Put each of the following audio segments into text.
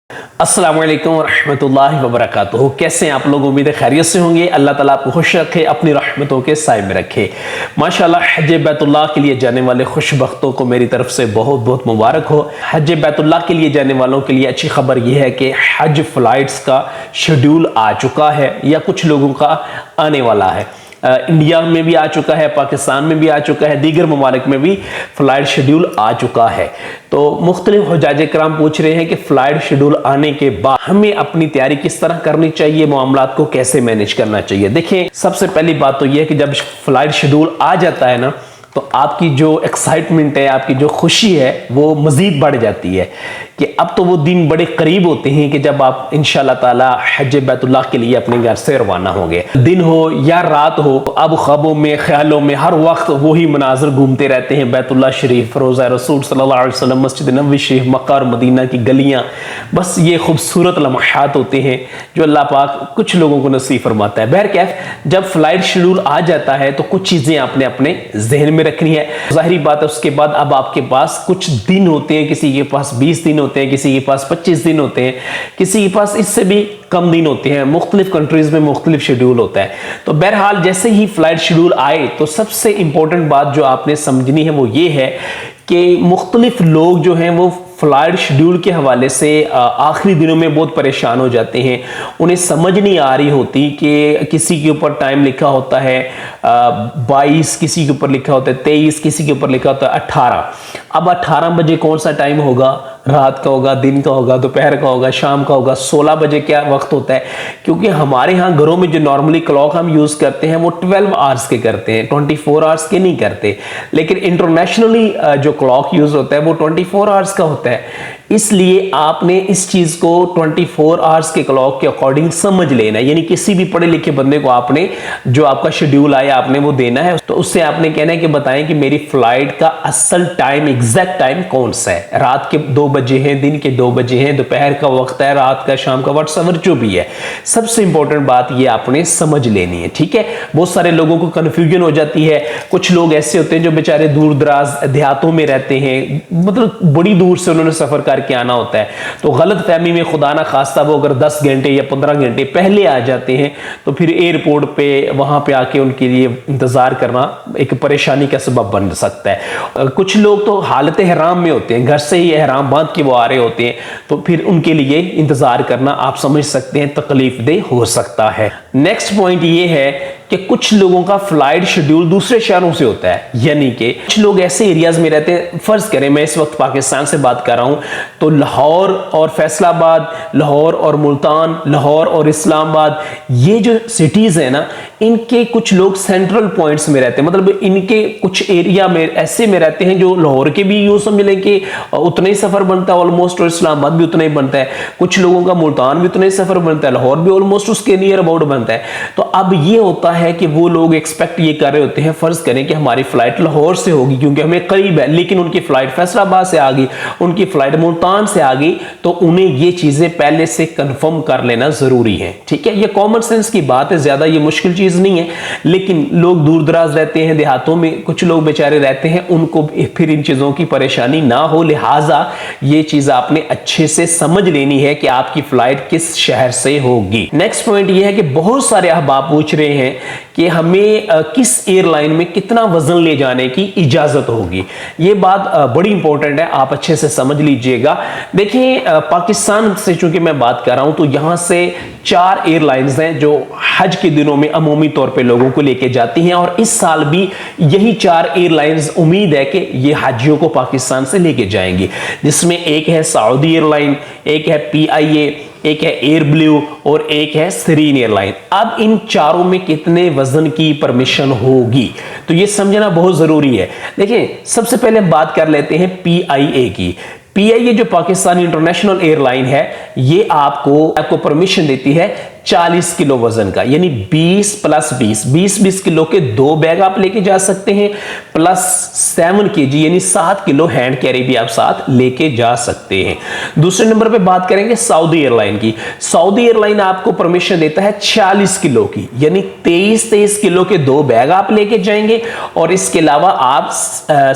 अस्सलाम वालेकुम रहमतुल्लाहि व बरकातुहू। कैसे हैं आप लोग? उम्मीद है खैरियत से होंगे। अल्लाह ताला आपको खुश रखे, अपनी रहमतों के साए में रखे। माशाल्लाह, हज बैतुल्लाह के लिए जाने वाले खुशबख्तों को मेरी तरफ से बहुत बहुत मुबारक हो। हज बैतुल्लाह के लिए जाने वालों के लिए अच्छी खबर यह है कि हज फ्लाइट्स का शेड्यूल आ चुका है या कुछ लोगों का आने वाला है। इंडिया में भी आ चुका है, पाकिस्तान में भी आ चुका है, दीगर ममालिक में भी फ़्लाइट शेड्यूल आ चुका है। तो मुख्तलिफ हुज्जाज कराम पूछ रहे हैं कि फ़्लाइट शेड्यूल आने के बाद हमें अपनी तैयारी किस तरह करनी चाहिए, मामलात को कैसे मैनेज करना चाहिए। देखें, सबसे पहली बात तो यह है कि जब फ़्लाइट शेड्यूल आ जाता है ना, तो आपकी जो एक्साइटमेंट है, आपकी जो खुशी है, वो मज़ीद बढ़ जाती है कि अब तो वो दिन बड़े करीब होते हैं कि जब आप इंशाअल्लाह ताला हज बैतुल्लाह के लिए अपने घर से रवाना होंगे। दिन हो या रात हो, अब ख्वाबों में, ख्यालों में हर वक्त वही मनाजर घूमते रहते हैं। बैतुल्लाह शरीफ, रोज़ा रसूल सल्लल्लाहु अलैहि वसल्लम, मस्जिद नबवी शरीफ, मक्का और मदीना की गलियाँ, बस ये खूबसूरत लम्हात होते हैं जो अल्लाह पाक कुछ लोगों को नसीब फरमाता है। बहरकैफ, जब फ्लाइट शेड्यूल आ जाता है तो कुछ चीज़ें आपने अपने जहन में रखनी है। जाहिर बात है, उसके बाद अब आपके पास कुछ दिन होते हैं, किसी के पास 20 दिन होते हैं, किसी के पास 25 दिन होते हैं, किसी के पास इससे भी कम दिन होते हैं। मुख्तलिफ कंट्रीज में मुख्तलिफ शेड्यूल होता है। तो बहरहाल, जैसे ही फ्लाइट शेड्यूल आए तो सबसे इंपॉर्टेंट बात जो आपने समझनी है वो ये है कि मुख्तलिफ लोग जो हैं वो फ्लाइट शेड्यूल के हवाले से आखिरी दिनों में बहुत परेशान हो जाते हैं। उन्हें समझ नहीं आ रही होती कि किसी के ऊपर टाइम लिखा होता है 22, किसी के ऊपर लिखा होता है 23, किसी के ऊपर लिखा होता है 18। अब 18 बजे कौन सा टाइम होगा? रात का होगा, दिन का होगा, दोपहर का होगा, शाम का होगा? 16 बजे क्या वक्त होता है? क्योंकि हमारे यहाँ घरों में जो नॉर्मली क्लॉक हम यूज़ करते हैं वो 12 आवर्स के करते हैं, 24 आवर्स के नहीं करते। लेकिन इंटरनेशनली जो क्लॉक यूज़ होता है वो 24 आवर्स का होता है। इसलिए आपने इस चीज़ को 24 आवर्स के क्लॉक के अकॉर्डिंग समझ लेना है। यानी किसी भी पढ़े लिखे बंदे को आपने जो आपका शेड्यूल आया आपने वो देना है। तो उससे आपने कहना है कि बताएं कि मेरी फ्लाइट का असल टाइम, एग्जैक्ट टाइम कौन सा है? रात के 2 बजे हैं, दिन के 2 बजे हैं, दोपहर का वक्त है, रात का, शाम का, व्हाट्सएवर जो भी है। सबसे इंपॉर्टेंट बात ये आपने समझ लेनी है, ठीक है? बहुत सारे लोगों को कंफ्यूजन हो जाती है। कुछ लोग ऐसे होते हैं जो बेचारे दूर दराज देहातों में रहते हैं, मतलब बड़ी दूर से उन्होंने सफर करके आना होता है। तो गलत फहमी में खुदा ना खास्ता वो अगर 10 घंटे या 15 घंटे पहले आ जाते हैं तो फिर एयरपोर्ट पे वहां पे आके उनके लिए इंतजार करना एक परेशानी का सबब बन सकता है। कुछ लोग तो हालत एहराम में होते हैं, घर से ही एहराम बांध के वो आ रहे होते हैं, तो फिर उनके लिए इंतजार करना आप समझ सकते हैं तकलीफ देह हो सकता है। नेक्स्ट पॉइंट ये है कि कुछ लोगों का फ्लाइट शेड्यूल दूसरे शहरों से होता है। यानी कि कुछ लोग ऐसे एरियाज में रहते हैं, फर्ज करें मैं इस वक्त पाकिस्तान से बात कर रहा हूं, तो लाहौर और फैसलाबाद, लाहौर और मुल्तान, लाहौर और इस्लामाबाद, ये जो सिटीज है ना, इनके कुछ लोग सेंट्रल पॉइंट्स में रहते हैं। मतलब इनके कुछ एरिया में ऐसे में रहते हैं जो लाहौर के भी यूं समझ लें कि उतना ही सफर बनता है ऑलमोस्ट, और इस्लामाबाद भी उतना ही बनता है। कुछ लोगों का मुल्तान भी उतना ही सफर बनता है, लाहौर भी ऑलमोस्ट उसके नियर अबाउट बनता है। तो अब ये होता है कि वो लोग एक्सपेक्ट ये कर रहे होते हैं, फर्ज करें कि हमारी फ्लाइट लाहौर से होगी क्योंकि हमें करीब है, लेकिन उनकी फ्लाइट फैसलाबाद से आ गई, उनकी फ्लाइट मुल्तान से आ गई, तो उन्हें ये चीजें पहले से कंफर्म कर लेना जरूरी है, ठीक है? ये कॉमन सेंस की बात है, ज्यादा ये मुश्किल चीज नहीं है। लेकिन लोग दूर दराज रहते हैं, देहातों में कुछ लोग बेचारे रहते हैं, उनको फिर इन चीजों की परेशानी ना हो, लिहाजा ये चीज आपने अच्छे से समझ लेनी है कि आपकी फ्लाइट किस शहर से होगी। नेक्स्ट पॉइंट ये है कि बहुत सारे अहबाब पूछ रहे हैं कि हमें किस एयरलाइन में कितना वजन ले जाने की इजाजत होगी। ये बात बड़ी इंपॉर्टेंट है, आप अच्छे से समझ लीजिएगा। देखिए, पाकिस्तान से चूंकि मैं बात कर रहा हूं तो यहां से 4 एयरलाइंस हैं जो हज के दिनों में अमूमी तौर पे लोगों को लेके जाती हैं, और इस साल भी यही 4 एयरलाइंस उम्मीद है कि ये हाजियों को पाकिस्तान से लेके जाएंगी, जिसमें एक है सऊदी एयरलाइन, एक है PIA, एक है एयर ब्लू और एक है सीरीन एयरलाइन। अब इन चारों में कितने वजन की परमिशन होगी तो ये समझना बहुत जरूरी है। देखिए, सबसे पहले हम बात कर लेते हैं PIA की। PIA जो पाकिस्तान इंटरनेशनल एयरलाइन है, ये आपको परमिशन देती है 40 किलो वजन का, यानी 20 प्लस 20, 20 किलो के 2 बैग आप लेके जा सकते हैं, प्लस 7 केजी यानी 7 किलो हैंड कैरी भी आप साथ लेके जा सकते हैं। दूसरे नंबर पे बात करेंगे सऊदी एयरलाइन की। सऊदी एयरलाइन आपको परमिशन देता है 40 किलो की, यानी 23 किलो के 2 बैग आप लेके जाएंगे, और इसके अलावा आप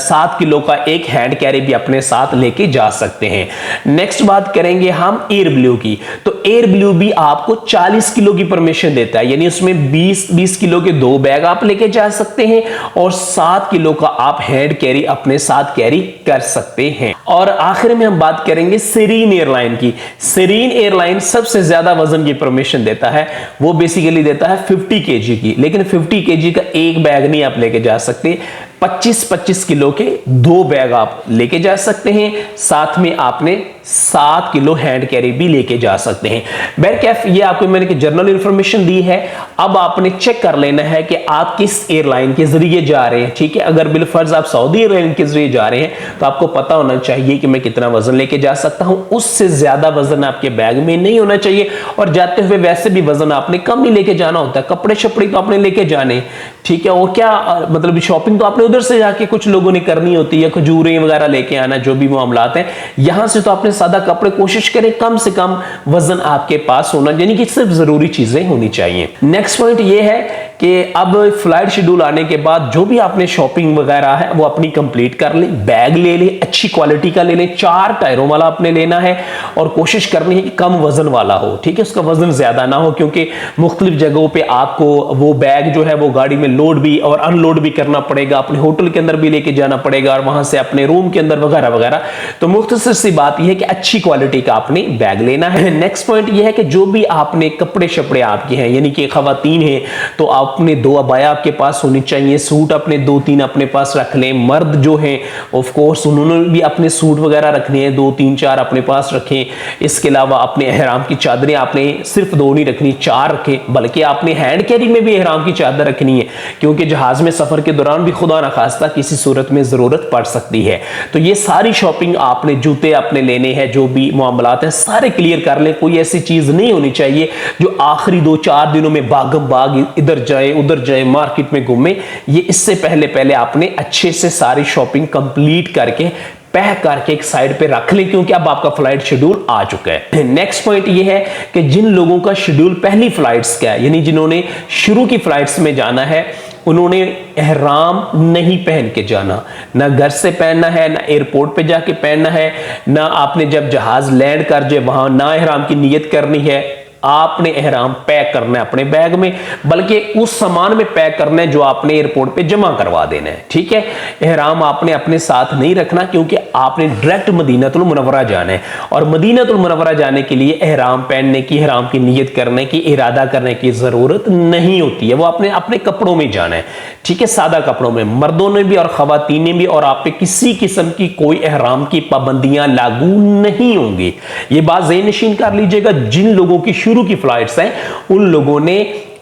7 किलो का एक हैंड कैरी भी अपने साथ लेके जा सकते हैं। नेक्स्ट बात करेंगे हम एयर ब्लू की। तो एयर ब्लू भी आपको 40 किलो की परमिशन देता है, यानी उसमें 20 किलो के 2 बैग आप लेके जा सकते हैं, और 7 किलो का आप हैंड कैरी अपने साथ कैरी कर सकते हैं। और आखिर में हम बात करेंगे सेरीन एयरलाइन की। सेरीन एयरलाइन सबसे ज्यादा वजन की परमिशन देता है, वो बेसिकली देता है 50 केजी की, लेकिन 50 केजी का एक बैग नहीं आप लेके जा सकते, 25 किलो के 2 बैग आप लेके जा सकते हैं, साथ में आपने 7 किलो हैंड कैरी भी लेके जा सकते हैं। बैरकैफ ये आपको मैंने जनरल इंफॉर्मेशन दी है, अब आपने चेक कर लेना है कि आप किस एयरलाइन के जरिए जा रहे हैं। ठीक है, अगर बिलफर्ज आप सऊदी एयरलाइन के जरिए जा रहे हैं तो आपको पता होना चाहिए कि मैं कितना वजन लेके जा सकता हूं, उससे ज्यादा वजन आपके बैग में नहीं होना चाहिए, और जाते हुए वैसे भी वजन आपने कम ही लेके जाना होता है, कपड़े शपड़े तो आपने लेके जाने। ठीक है, और क्या मतलब शॉपिंग तो आपने उधर से जाके कुछ लोगों ने करनी होती है, खजूरें वगैरह लेके आना, जो भी मामलात हैं, यहां से तो आपने सादा कपड़े कोशिश करें कम से कम वजन आपके पास होना, यानी कि सिर्फ जरूरी चीजें होनी चाहिए। नेक्स्ट पॉइंट ये है कि अब फ्लाइट शेड्यूल आने के बाद जो भी आपने शॉपिंग वगैरह है वो अपनी कंप्लीट कर ले, बैग ले ले, अच्छी क्वालिटी का ले ले, 4 टायरों वाला आपने लेना है, और कोशिश करनी है कि कम वजन वाला हो। ठीक है, उसका वजन ज्यादा ना हो, क्योंकि मुख्तलिफ जगहों पे आपको वो बैग जो है वो गाड़ी में लोड भी और अनलोड भी करना पड़ेगा, अपने होटल के अंदर भी लेके जाना पड़ेगा, और वहां से अपने रूम के अंदर वगैरह वगैरह। तो मुख्तसर सी बात यह है कि अच्छी क्वालिटी का आपने बैग लेना है। नेक्स्ट पॉइंट यह है कि जो भी आपने कपड़े शपड़े आपके हैं, यानी कि खवातीन हैं तो आपने 2 अबाया आपके पास होनी चाहिए, सूट अपने 2-3 अपने पास रख लें। मर्द जो हैं ऑफ कोर्स उन्होंने भी अपने सूट वगैरह रखने हैं, 2-3-4 अपने पास रखें। इसके अलावा अपने एहराम की चादरें आपने सिर्फ 2 नहीं रखनी, 4 रखें, बल्कि आपने हैंड कैरी में भी एहराम की चादर रखनी है, क्योंकि जहाज में सफर के दौरान भी खुदा ना खास्ता किसी सूरत में जरूरत पड़ सकती है। तो ये सारी शॉपिंग आपने, जूते आपने लेने हैं, जो भी मामलात हैं सारे क्लियर कर लें। कोई ऐसी चीज नहीं होनी चाहिए जो आखिरी 2-4 दिनों में भागम भाग इधर जाए उधर जाए, मार्केट में घूमे। ये इससे पहले आपने अच्छे से सारी शॉपिंग कंप्लीट करके पैक करके एक साइड पे रख लें, क्योंकि अब आपका फ्लाइट शेड्यूल आ चुका है। नेक्स्ट पॉइंट ये है कि जिन लोगों का शेड्यूल पहली फ्लाइट्स का है, यानी जिन्होंने शुरू की फ्लाइट्स में जाना है, उन्होंने एहराम नहीं पहन के जाना, ना घर से पहनना है, ना एयरपोर्ट पे जाके पहनना है, ना आपने जब जहाज लैंड कर जाए वहां ना एहराम की नियत करनी है। आपने एहराम पैक करना है अपने बैग में, बल्कि उस सामान में पैक करना है जो आपने एयरपोर्ट पे जमा करवा देना है। ठीक है, एहराम आपने अपने साथ नहीं रखना, क्योंकि आपने डायरेक्ट मदीनातुल मुनव्वरा जाना है, और मदीनातुल मुनव्वरा जाने के लिए एहराम पहनने की, एहराम की नियत करने की, इरादा करने की जरूरत नहीं होती है। वो आपने अपने कपड़ों में जाना है। ठीक है, सादा कपड़ों में, मर्दों ने भी और खवातीन ने भी, और आप पे किसी किस्म की कोई एहराम की पाबंदियां लागू नहीं होंगी। ये बात ज़हन नशीन कर लीजिएगा। जिन लोगों की शुरू की फ्लाइट्स हैं उन लोगों ने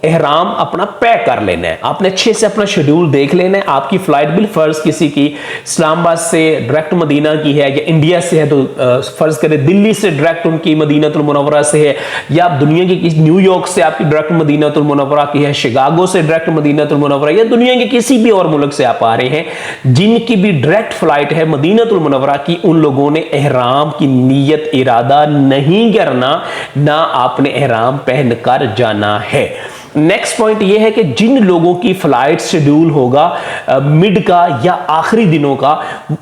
एहराम अपना पैक कर लेना है, आपने अच्छे से अपना शेड्यूल देख लेना है। आपकी फ्लाइट बिल फर्ज किसी की इस्लामाबाद से डायरेक्ट मदीना की है, या इंडिया से है तो फर्ज करें दिल्ली से डायरेक्ट उनकी मदीनातुल मुनव्वरा से है, या आप दुनिया की न्यूयॉर्क से आपकी डायरेक्ट मदीनातुल मुनव्वरा की है, शिकागो से डायरेक्ट मदीनातुल मुनव्वरा, या दुनिया के किसी भी और मुल्क से आप आ रहे हैं जिनकी भी डायरेक्ट फ्लाइट है मदीनातुल मुनव्वरा की, उन लोगों ने एहराम की नीयत इरादा नहीं करना, ना आपने एहराम पहनकर जाना है। नेक्स्ट पॉइंट यह है कि जिन लोगों की फ्लाइट शेड्यूल होगा मिड का या आखिरी दिनों का,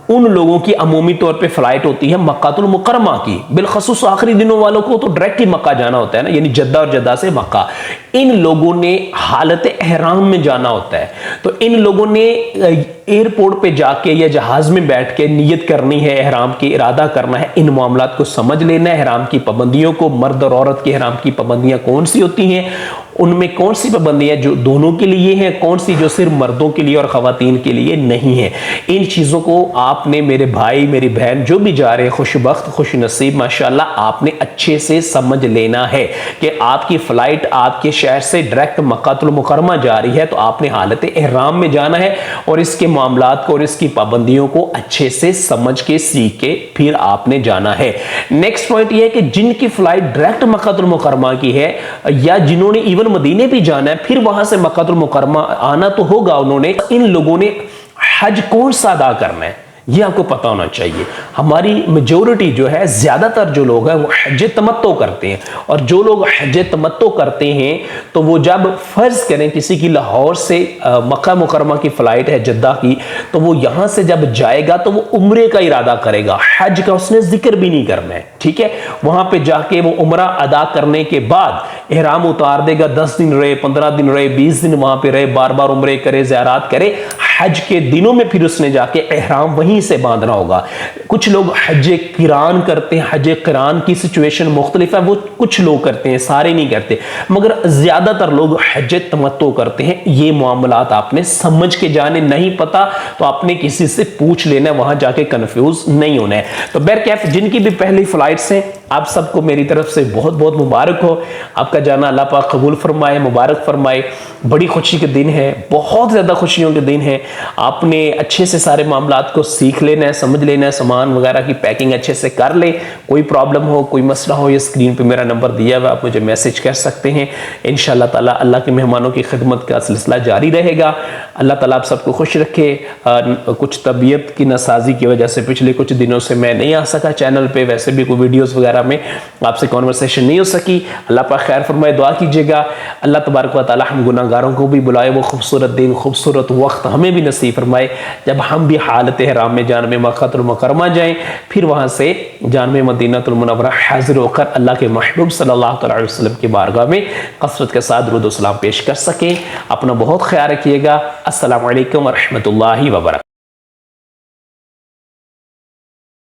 उन लोगों की अमूमी तौर पे फ्लाइट होती है मक्कातुल मुकर्रमा की। बिलखसूस आखिरी दिनों वालों को तो डायरेक्ट ही मक्का जाना होता है ना, यानी जद्दा और जद्दा से मक्का। इन लोगों ने हालत एहराम में जाना होता है, तो इन लोगों ने एयरपोर्ट पे जाके या जहाज में बैठ के नियत करनी है, एहराम की इरादा करना है। इन मामलात को समझ लेना है, एहराम की पाबंदियों को, मर्द और औरत के एहराम की पाबंदियां कौन सी होती हैं, उनमें कौन सी पाबंदियां जो दोनों के लिए हैं, कौन सी जो सिर्फ मर्दों के लिए और खवातीन के लिए नहीं है। इन चीजों को आपने, मेरे भाई मेरी बहन जो भी जा रहे हैं खुशबख्त खुश नसीब माशाल्लाह, आपने अच्छे से समझ लेना है कि आपकी फ्लाइट आपके शहर से डायरेक्ट मक्कातुल मुकर्रमा मुकरमा जा रही है तो आपने हालत एहराम में जाना है और इसके मामलात को और इसकी पाबंदियों को अच्छे से समझ के सीख के फिर आपने जाना है। नेक्स्ट पॉइंट यह है कि जिनकी फ्लाइट डायरेक्ट मक्कातुल मुकरमा की है या जिन्होंने इवन मदीने भी जाना है फिर वहां से मक्कातुल मुकरमा आना तो होगा, उन्होंने इन लोगों ने हज कौन सा अदा करना है ये आपको पता होना चाहिए। हमारी मेजोरिटी जो है, ज्यादातर जो लोग हैं वो हज तमत्तो करते हैं, और जो लोग हज तमत्तो करते हैं तो वो जब फर्ज करें किसी की लाहौर से मक्का मुकरमा की फ्लाइट है जद्दा की, तो वो यहां से जब जाएगा तो वो उम्रे का इरादा करेगा, हज का उसने जिक्र भी नहीं करना है, ठीक है। वहां पे जाके वो उम्रा अदा करने के बाद एहराम उतार देगा, 10 दिन रहे, 15 दिन रहे, 20 दिन वहां पे रहे, बार बार उम्रे करे, ज़ियारत करे, हज के दिनों में फिर उसने जाके एहराम वहीं से बांधना होगा। कुछ लोग हज किरान करते हैं, हज किरान की सिचुएशन मुख्तलिफ है, वो कुछ लोग करते हैं, सारे नहीं करते, मगर ज्यादातर लोग हज तमत्तो करते हैं। ये मामलात आपने समझ के जाने, नहीं पता तो आपने किसी से पूछ लेना, वहां जाके कंफ्यूज नहीं होना है। तो बैरकैफ जिनकी भी पहली फ्लाइट्स हैं, आप सबको मेरी तरफ से बहुत बहुत मुबारक हो, आपका जाना अल्लाह पाक कबूल फरमाए, मुबारक फरमाए। बड़ी खुशी के दिन है, बहुत ज़्यादा खुशियों के दिन है। आपने अच्छे से सारे मामलात को सीख लेना है, समझ लेना है, सामान वगैरह की पैकिंग अच्छे से कर ले। कोई प्रॉब्लम हो, कोई मसला हो, ये स्क्रीन पे मेरा नंबर दिया हुआ, आप मुझे मैसेज कर सकते हैं। इंशाअल्लाह ताला अल्लाह के मेहमानों की खिदमत का सिलसिला जारी रहेगा। अल्लाह ताला आप सबको खुश रखे। कुछ तबीयत की नासाजी की वजह से पिछले कुछ दिनों से मैं नहीं आ सका चैनल पे, वैसे भी कोई वीडियोस वगैरह में आपसे कॉन्वर्सेशन नहीं हो सकी। अल्लाह पाक खैर फरमाए, दुआ कीजिएगा। अल्लाह तबारक व तआला हम गुनाहगारों को भी बुलाए, वो खूबसूरत दिन, खूबसूरत वक्त हमें भी नसीब फरमाए जब हम भी हालत हराम में जान में मक्कातुल मुकरमा जाएं, फिर वहां से जान में मदीनातुल मुनव्वरा हाजिर होकर अल्लाह के महबूब सल्लल्लाहु अलैहि वसल्लम की बारगाह में कसरत के साथ दुरूद व सलाम पेश कर सकें। अपना बहुत ख्याल रखिएगा। अस्सलामु अलैकुम व रहमतुल्लाहि व बरकातहू।